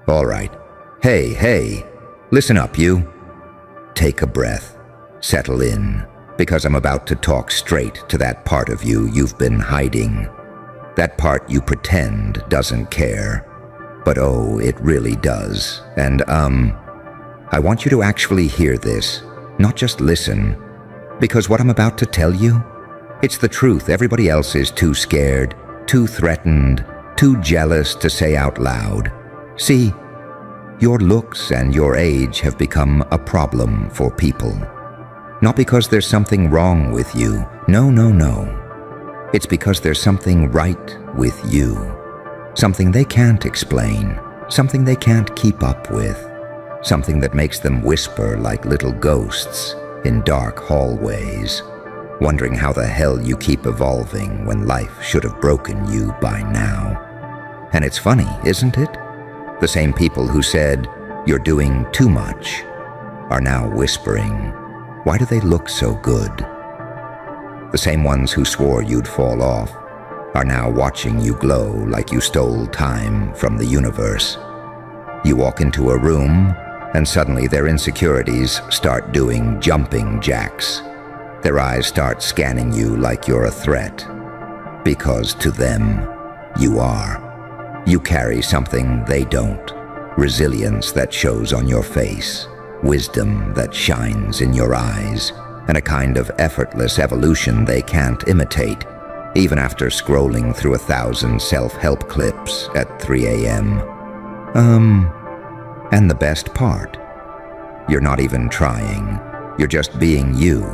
All right. Hey, listen up, you. Take a breath. Settle in, because I'm about to talk straight to that part of you you've been hiding. That part you pretend doesn't care. But oh, it really does. And I want you to actually hear this, not just listen. Because what I'm about to tell you, it's the truth everybody else is too scared, too threatened, too jealous to say out loud. See, your looks and your age have become a problem for people. Not because there's something wrong with you. No. It's because there's something right with you. Something they can't explain. Something they can't keep up with. Something that makes them whisper like little ghosts in dark hallways, wondering how the hell you keep evolving when life should have broken you by now. And it's funny, isn't it? The same people who said, "You're doing too much," are now whispering, "Why do they look so good?" The same ones who swore you'd fall off are now watching you glow like you stole time from the universe. You walk into a room, and suddenly their insecurities start doing jumping jacks. Their eyes start scanning you like you're a threat. Because to them, you are. You carry something they don't. Resilience that shows on your face. Wisdom that shines in your eyes. And a kind of effortless evolution they can't imitate, even after scrolling through 1,000 self-help clips at 3 a.m. And the best part? You're not even trying. You're just being you.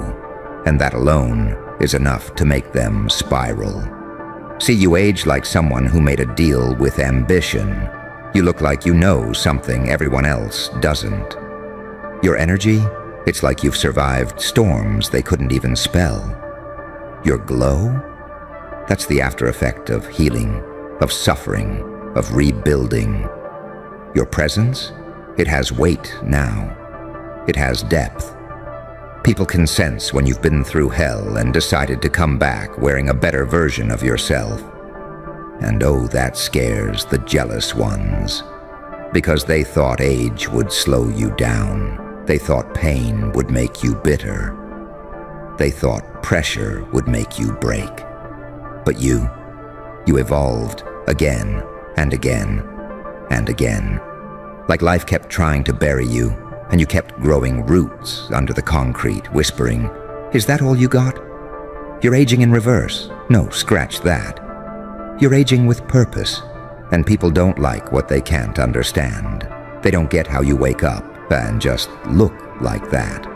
And that alone is enough to make them spiral. See, you age like someone who made a deal with ambition. You look like you know something everyone else doesn't. Your energy, it's like you've survived storms they couldn't even spell. Your glow? That's the after effect of healing, of suffering, of rebuilding. Your presence? It has weight now. It has depth. People can sense when you've been through hell and decided to come back wearing a better version of yourself. And oh, that scares the jealous ones. Because they thought age would slow you down. They thought pain would make you bitter. They thought pressure would make you break. But you evolved again and again and again. Like life kept trying to bury you, and you kept growing roots under the concrete, whispering, "Is that all you got?" You're aging in reverse. No, scratch that. You're aging with purpose, and people don't like what they can't understand. They don't get how you wake up and just look like that.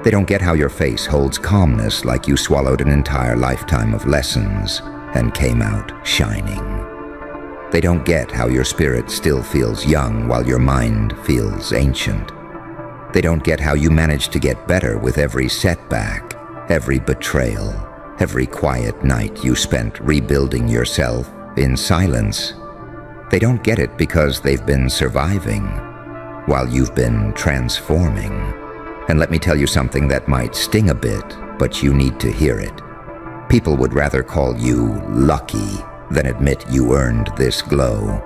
They don't get how your face holds calmness like you swallowed an entire lifetime of lessons and came out shining. They don't get how your spirit still feels young while your mind feels ancient. They don't get how you manage to get better with every setback, every betrayal, every quiet night you spent rebuilding yourself in silence. They don't get it because they've been surviving while you've been transforming. And let me tell you something that might sting a bit, but you need to hear it. People would rather call you lucky than admit you earned this glow.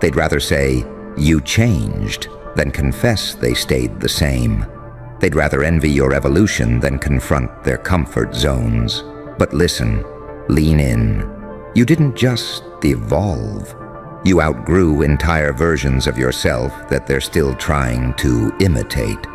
They'd rather say, "You changed," than confess they stayed the same. They'd rather envy your evolution than confront their comfort zones. But listen, lean in. You didn't just evolve. You outgrew entire versions of yourself that they're still trying to imitate.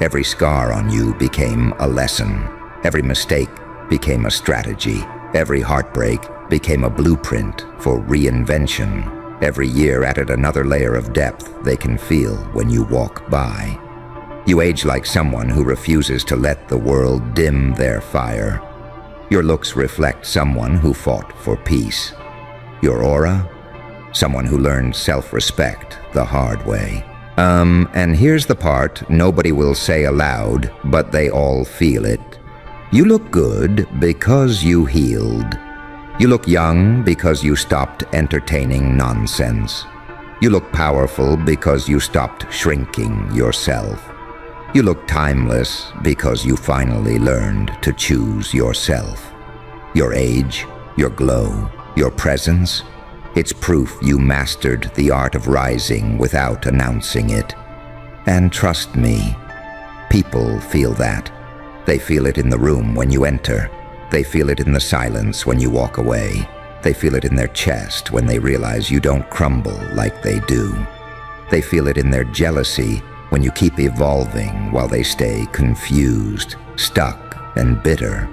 Every scar on you became a lesson. Every mistake became a strategy. Every heartbreak became a blueprint for reinvention. Every year added another layer of depth they can feel when you walk by. You age like someone who refuses to let the world dim their fire. Your looks reflect someone who fought for peace. Your aura? Someone who learned self-respect the hard way. And here's the part nobody will say aloud, but they all feel it. You look good because you healed. You look young because you stopped entertaining nonsense. You look powerful because you stopped shrinking yourself. You look timeless because you finally learned to choose yourself. Your age, your glow, your presence, It's proof you mastered the art of rising without announcing it. And trust me, people feel that. They feel it in the room when you enter. They feel it in the silence when you walk away. They feel it in their chest when they realize you don't crumble like they do. They feel it in their jealousy when you keep evolving while they stay confused, stuck, and bitter.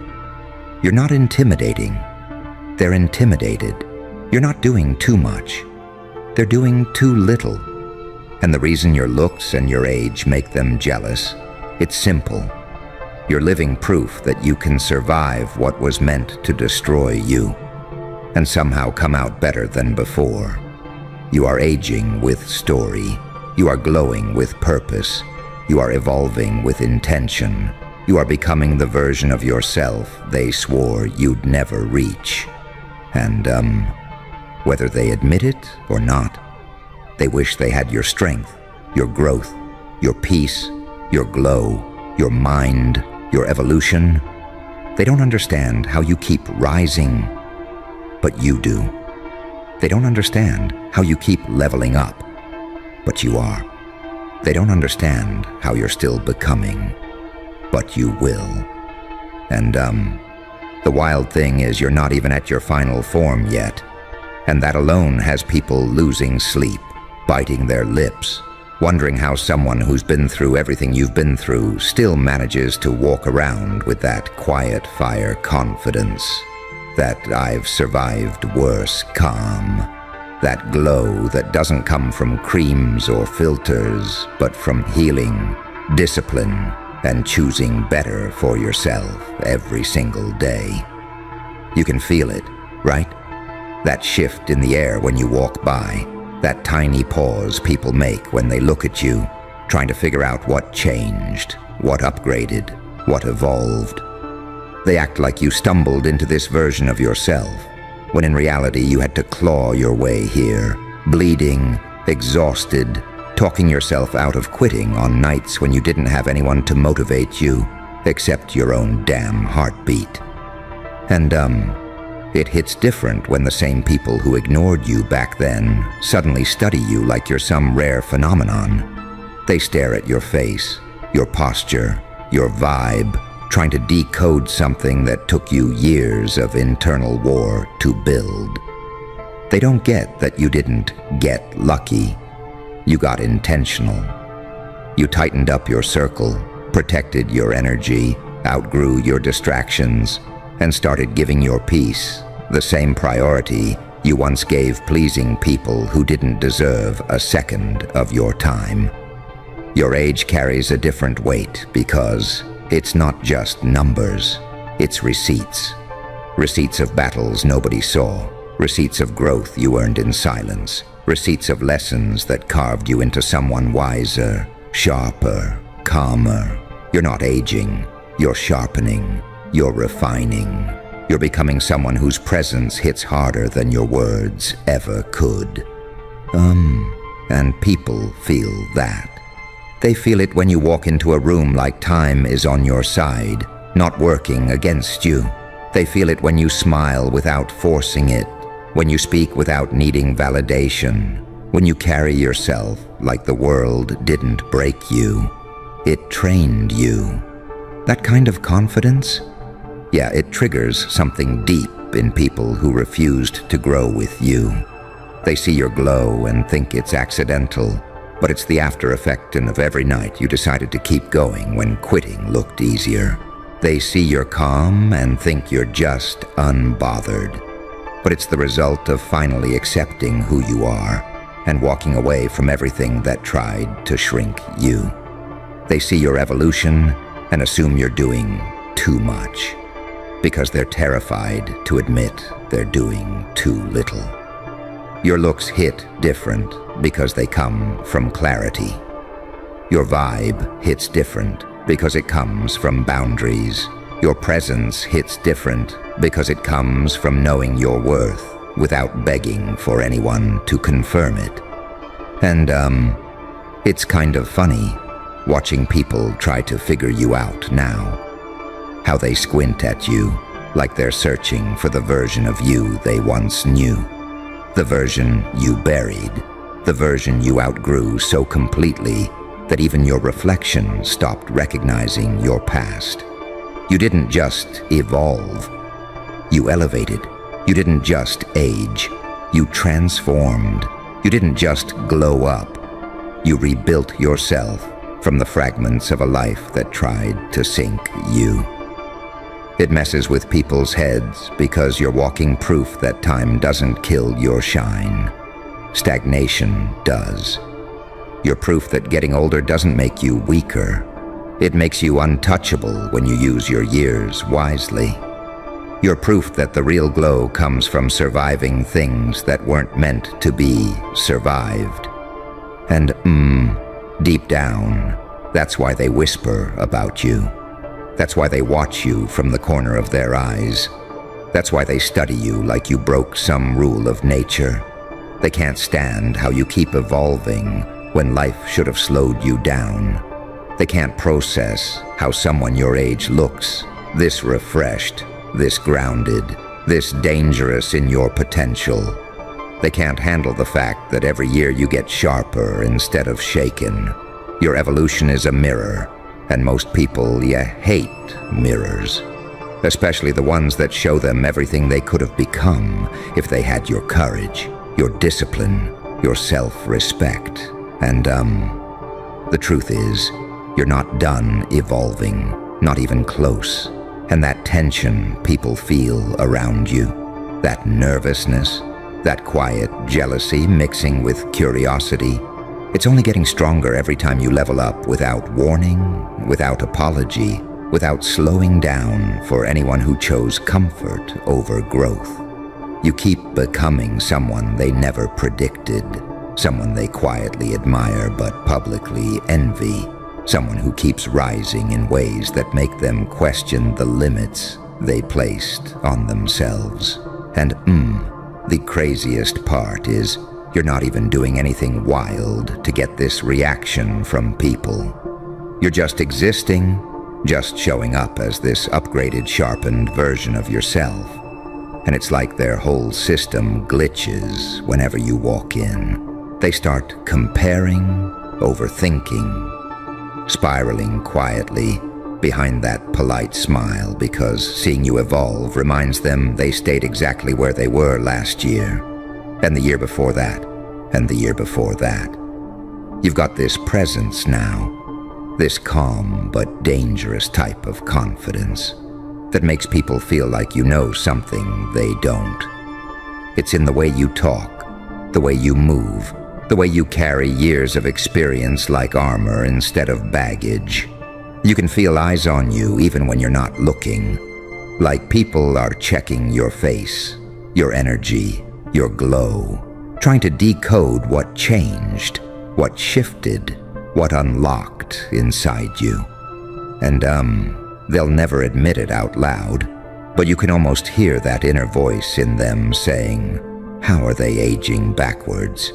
You're not intimidating. They're intimidated. You're not doing too much. They're doing too little. And the reason your looks and your age make them jealous, it's simple. You're living proof that you can survive what was meant to destroy you, and somehow come out better than before. You are aging with story. You are glowing with purpose. You are evolving with intention. You are becoming the version of yourself they swore you'd never reach. And, whether they admit it or not, they wish they had your strength, your growth, your peace, your glow, your mind, your evolution. They don't understand how you keep rising, but you do. They don't understand how you keep leveling up, but you are. They don't understand how you're still becoming, but you will. And, the wild thing is you're not even at your final form yet, and that alone has people losing sleep, biting their lips, wondering how someone who's been through everything you've been through still manages to walk around with that quiet fire confidence, that I've survived worse calm, that glow that doesn't come from creams or filters, but from healing, discipline, and choosing better for yourself every single day. You can feel it, right? That shift in the air when you walk by, that tiny pause people make when they look at you, trying to figure out what changed, what upgraded, what evolved. They act like you stumbled into this version of yourself, when in reality you had to claw your way here, bleeding, exhausted, talking yourself out of quitting on nights when you didn't have anyone to motivate you except your own damn heartbeat. And, it hits different when the same people who ignored you back then suddenly study you like you're some rare phenomenon. They stare at your face, your posture, your vibe, trying to decode something that took you years of internal war to build. They don't get that you didn't get lucky. You got intentional. You tightened up your circle, protected your energy, outgrew your distractions, and started giving your peace the same priority you once gave pleasing people who didn't deserve a second of your time. Your age carries a different weight because it's not just numbers, it's receipts. Receipts of battles nobody saw, receipts of growth you earned in silence, receipts of lessons that carved you into someone wiser, sharper, calmer. You're not aging, you're sharpening, you're refining. You're becoming someone whose presence hits harder than your words ever could. And people feel that. They feel it when you walk into a room like time is on your side, not working against you. They feel it when you smile without forcing it, when you speak without needing validation, when you carry yourself like the world didn't break you. It trained you. That kind of confidence? Yeah, it triggers something deep in people who refused to grow with you. They see your glow and think it's accidental, but it's the after effect of every night you decided to keep going when quitting looked easier. They see your calm and think you're just unbothered, but it's the result of finally accepting who you are and walking away from everything that tried to shrink you. They see your evolution and assume you're doing too much, because they're terrified to admit they're doing too little. Your looks hit different because they come from clarity. Your vibe hits different because it comes from boundaries. Your presence hits different because it comes from knowing your worth without begging for anyone to confirm it. And, it's kind of funny watching people try to figure you out now. How they squint at you like they're searching for the version of you they once knew. The version you buried. The version you outgrew so completely that even your reflection stopped recognizing your past. You didn't just evolve. You elevated. You didn't just age. You transformed. You didn't just glow up. You rebuilt yourself from the fragments of a life that tried to sink you. It messes with people's heads because you're walking proof that time doesn't kill your shine. Stagnation does. You're proof that getting older doesn't make you weaker. It makes you untouchable when you use your years wisely. You're proof that the real glow comes from surviving things that weren't meant to be survived. And deep down, that's why they whisper about you. That's why they watch you from the corner of their eyes. That's why they study you like you broke some rule of nature. They can't stand how you keep evolving when life should have slowed you down. They can't process how someone your age looks, this refreshed, this grounded, this dangerous in your potential. They can't handle the fact that every year you get sharper instead of shaken. Your evolution is a mirror, and most people, hate mirrors. Especially the ones that show them everything they could have become if they had your courage, your discipline, your self-respect. And, the truth is, you're not done evolving, not even close. And that tension people feel around you, that nervousness, that quiet jealousy mixing with curiosity, it's only getting stronger every time you level up without warning, without apology, without slowing down for anyone who chose comfort over growth. You keep becoming someone they never predicted, someone they quietly admire but publicly envy, someone who keeps rising in ways that make them question the limits they placed on themselves. And the craziest part is you're not even doing anything wild to get this reaction from people. You're just existing, just showing up as this upgraded, sharpened version of yourself. And it's like their whole system glitches whenever you walk in. They start comparing, overthinking, spiraling quietly behind that polite smile because seeing you evolve reminds them they stayed exactly where they were last year, and the year before that, and the year before that. You've got this presence now, this calm but dangerous type of confidence that makes people feel like you know something they don't. It's in the way you talk, the way you move, the way you carry years of experience like armor instead of baggage. You can feel eyes on you even when you're not looking, like people are checking your face, your energy, your glow, trying to decode what changed, what shifted, what unlocked inside you. And they'll never admit it out loud, but you can almost hear that inner voice in them saying, how are they aging backwards?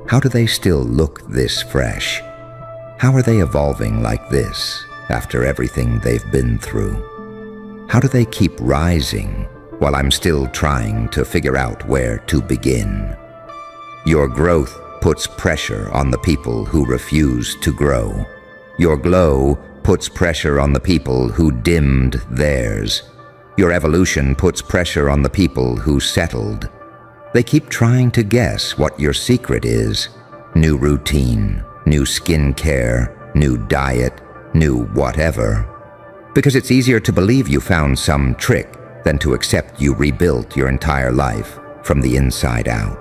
How do they still look this fresh? How are they evolving like this after everything they've been through? How do they keep rising while I'm still trying to figure out where to begin? Your growth puts pressure on the people who refuse to grow. Your glow puts pressure on the people who dimmed theirs. Your evolution puts pressure on the people who settled. They keep trying to guess what your secret is. New routine, new skincare, new diet, new whatever. Because it's easier to believe you found some trick than to accept you rebuilt your entire life from the inside out.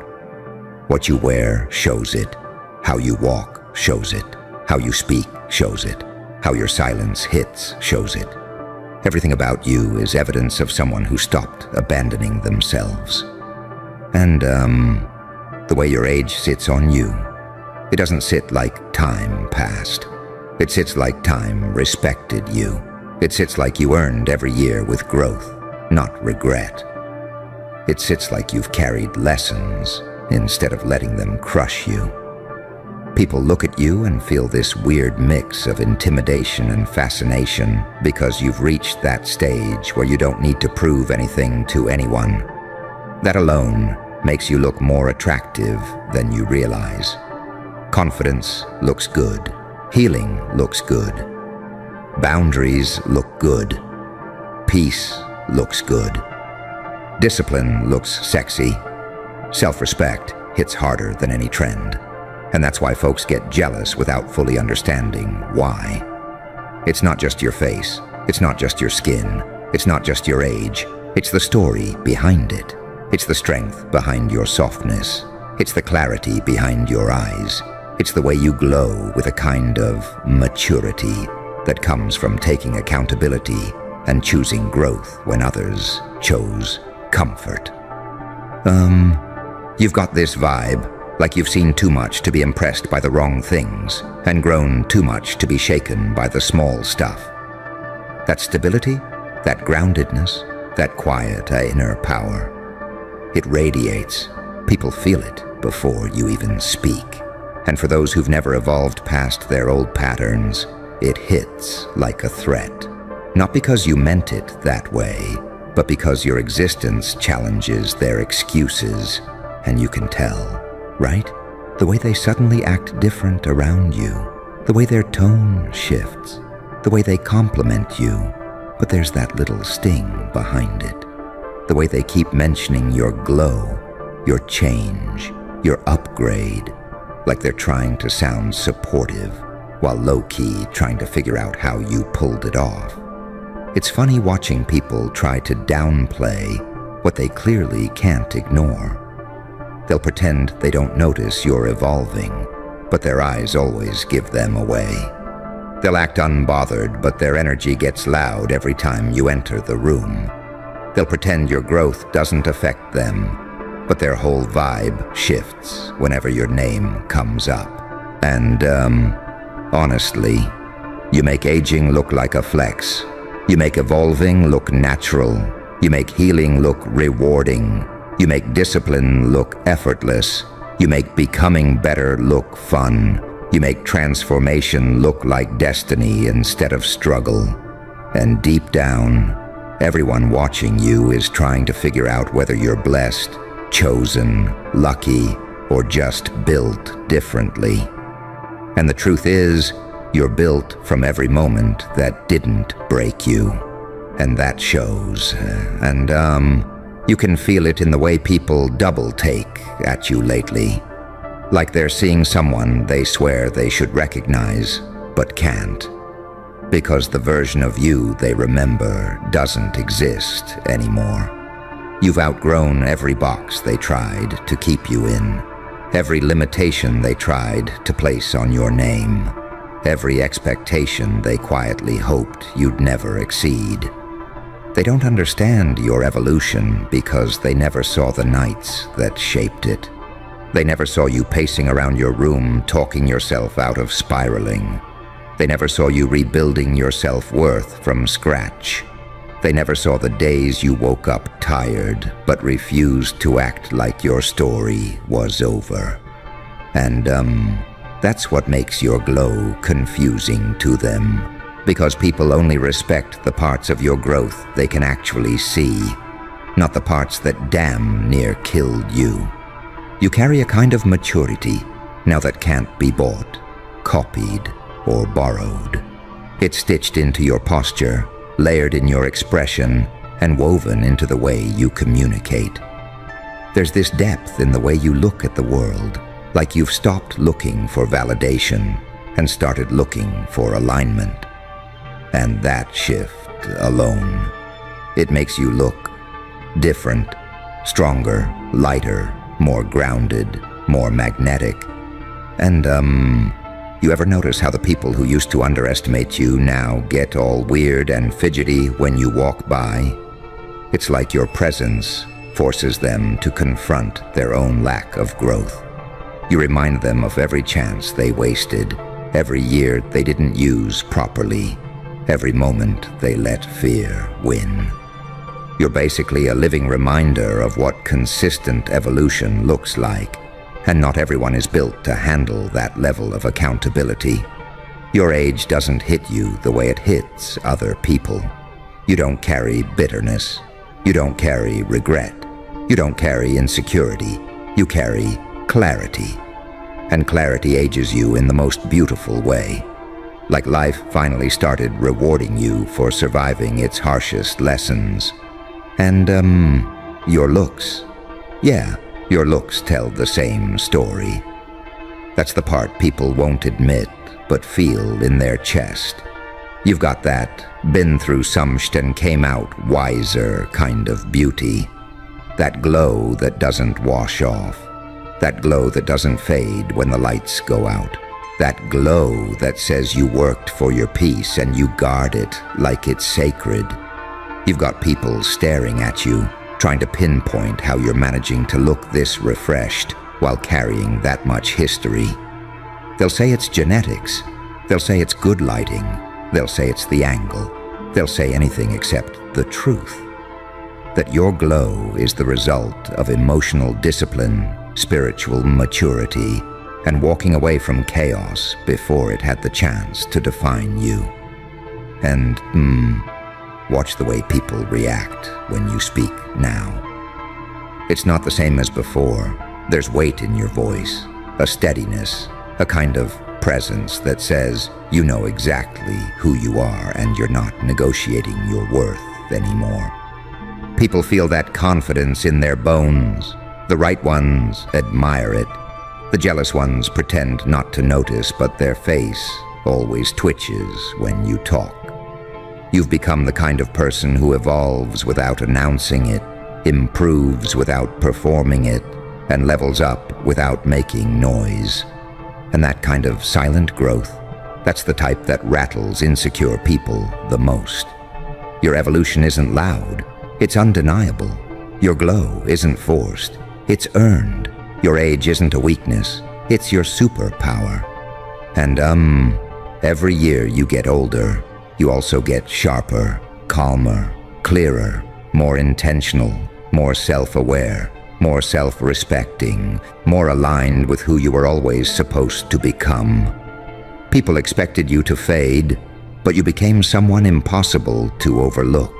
What you wear shows it. How you walk shows it. How you speak shows it. How your silence hits shows it. Everything about you is evidence of someone who stopped abandoning themselves. And, the way your age sits on you, it doesn't sit like time passed. It sits like time respected you. It sits like you earned every year with growth, not regret. It sits like you've carried lessons instead of letting them crush you. People look at you and feel this weird mix of intimidation and fascination because you've reached that stage where you don't need to prove anything to anyone. That alone makes you look more attractive than you realize. Confidence looks good. Healing looks good. Boundaries look good. Peace looks good. Discipline looks sexy. Self-respect hits harder than any trend. And that's why folks get jealous without fully understanding why. It's not just your face. It's not just your skin. It's not just your age. It's the story behind it. It's the strength behind your softness. It's the clarity behind your eyes. It's the way you glow with a kind of maturity that comes from taking accountability and choosing growth when others chose comfort. You've got this vibe, like you've seen too much to be impressed by the wrong things and grown too much to be shaken by the small stuff. That stability, that groundedness, that quiet inner power. It radiates. People feel it before you even speak. And for those who've never evolved past their old patterns, it hits like a threat. Not because you meant it that way, but because your existence challenges their excuses, and you can tell. Right? The way they suddenly act different around you, the way their tone shifts, the way they compliment you, but there's that little sting behind it. The way they keep mentioning your glow, your change, your upgrade, like they're trying to sound supportive, while low-key trying to figure out how you pulled it off. It's funny watching people try to downplay what they clearly can't ignore. They'll pretend they don't notice you're evolving, but their eyes always give them away. They'll act unbothered, but their energy gets loud every time you enter the room. They'll pretend your growth doesn't affect them, but their whole vibe shifts whenever your name comes up. And, honestly, you make aging look like a flex. You make evolving look natural. You make healing look rewarding. You make discipline look effortless. You make becoming better look fun. You make transformation look like destiny instead of struggle. And deep down, everyone watching you is trying to figure out whether you're blessed, chosen, lucky, or just built differently. And the truth is, you're built from every moment that didn't break you. And that shows. You can feel it in the way people double take at you lately. Like they're seeing someone they swear they should recognize, but can't. Because the version of you they remember doesn't exist anymore. You've outgrown every box they tried to keep you in. Every limitation they tried to place on your name. Every expectation they quietly hoped you'd never exceed. They don't understand your evolution because they never saw the nights that shaped it. They never saw you pacing around your room, talking yourself out of spiraling. They never saw you rebuilding your self-worth from scratch. They never saw the days you woke up tired, but refused to act like your story was over. And, that's what makes your glow confusing to them. Because people only respect the parts of your growth they can actually see, not the parts that damn near killed you. You carry a kind of maturity now that can't be bought, copied, or borrowed. It's stitched into your posture, layered in your expression, and woven into the way you communicate. There's this depth in the way you look at the world, like you've stopped looking for validation and started looking for alignment. And that shift alone, it makes you look different, stronger, lighter, more grounded, more magnetic. And, you ever notice how the people who used to underestimate you now get all weird and fidgety when you walk by? It's like your presence forces them to confront their own lack of growth. You remind them of every chance they wasted, every year they didn't use properly, every moment they let fear win. You're basically a living reminder of what consistent evolution looks like, and not everyone is built to handle that level of accountability. Your age doesn't hit you the way it hits other people. You don't carry bitterness. You don't carry regret. You don't carry insecurity, you carry clarity. And clarity ages you in the most beautiful way. Like life finally started rewarding you for surviving its harshest lessons. And, your looks. Yeah, your looks tell the same story. That's the part people won't admit, but feel in their chest. You've got that been through somst and came out wiser kind of beauty. That glow that doesn't wash off. That glow that doesn't fade when the lights go out. That glow that says you worked for your peace and you guard it like it's sacred. You've got people staring at you, trying to pinpoint how you're managing to look this refreshed while carrying that much history. They'll say it's genetics. They'll say it's good lighting. They'll say it's the angle. They'll say anything except the truth. That your glow is the result of emotional discipline, spiritual maturity, and walking away from chaos before it had the chance to define you. And, watch the way people react when you speak now. It's not the same as before. There's weight in your voice, a steadiness, a kind of presence that says you know exactly who you are and you're not negotiating your worth anymore. People feel that confidence in their bones. The right ones admire it. The jealous ones pretend not to notice, but their face always twitches when you talk. You've become the kind of person who evolves without announcing it, improves without performing it, and levels up without making noise. And that kind of silent growth, that's the type that rattles insecure people the most. Your evolution isn't loud, it's undeniable. Your glow isn't forced, it's earned. Your age isn't a weakness, it's your superpower. And every year you get older, you also get sharper, calmer, clearer, more intentional, more self-aware, more self-respecting, more aligned with who you were always supposed to become. People expected you to fade, but you became someone impossible to overlook.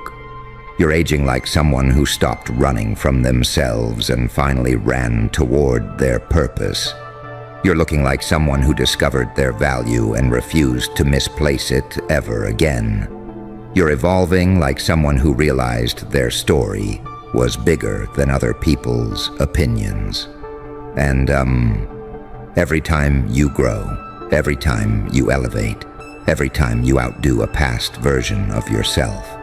You're aging like someone who stopped running from themselves and finally ran toward their purpose. You're looking like someone who discovered their value and refused to misplace it ever again. You're evolving like someone who realized their story was bigger than other people's opinions. And, every time you grow, every time you elevate, every time you outdo a past version of yourself,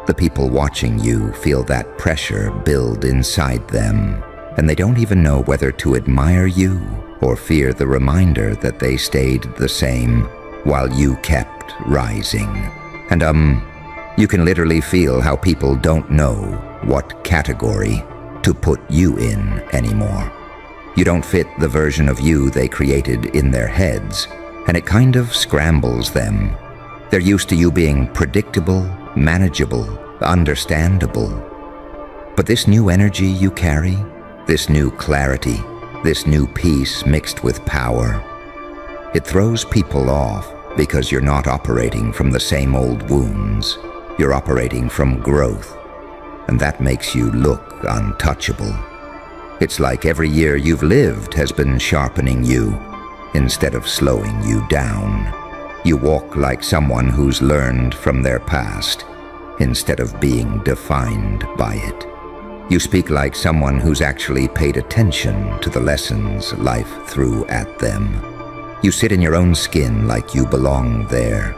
the people watching you feel that pressure build inside them, and they don't even know whether to admire you or fear the reminder that they stayed the same while you kept rising. And, you can literally feel how people don't know what category to put you in anymore. You don't fit the version of you they created in their heads, and it kind of scrambles them. They're used to you being predictable, manageable, understandable. But this new energy you carry, this new clarity, this new peace mixed with power, it throws people off because you're not operating from the same old wounds. You're operating from growth, and that makes you look untouchable. It's like every year you've lived has been sharpening you instead of slowing you down. You walk like someone who's learned from their past instead of being defined by it. You speak like someone who's actually paid attention to the lessons life threw at them. You sit in your own skin like you belong there,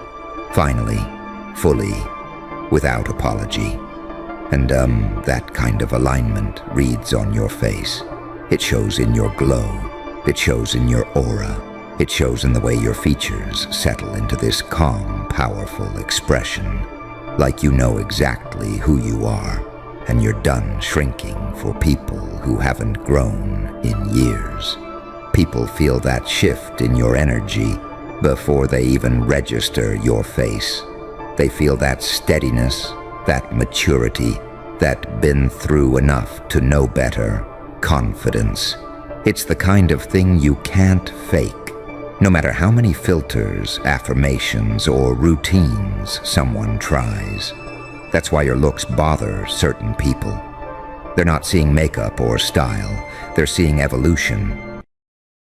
finally, fully, without apology. And that kind of alignment reads on your face. It shows in your glow. It shows in your aura. It shows in the way your features settle into this calm, powerful expression. Like you know exactly who you are, and you're done shrinking for people who haven't grown in years. People feel that shift in your energy before they even register your face. They feel that steadiness, that maturity, that been through enough to know better, confidence. It's the kind of thing you can't fake, no matter how many filters, affirmations, or routines someone tries. That's why your looks bother certain people. They're not seeing makeup or style. They're seeing evolution.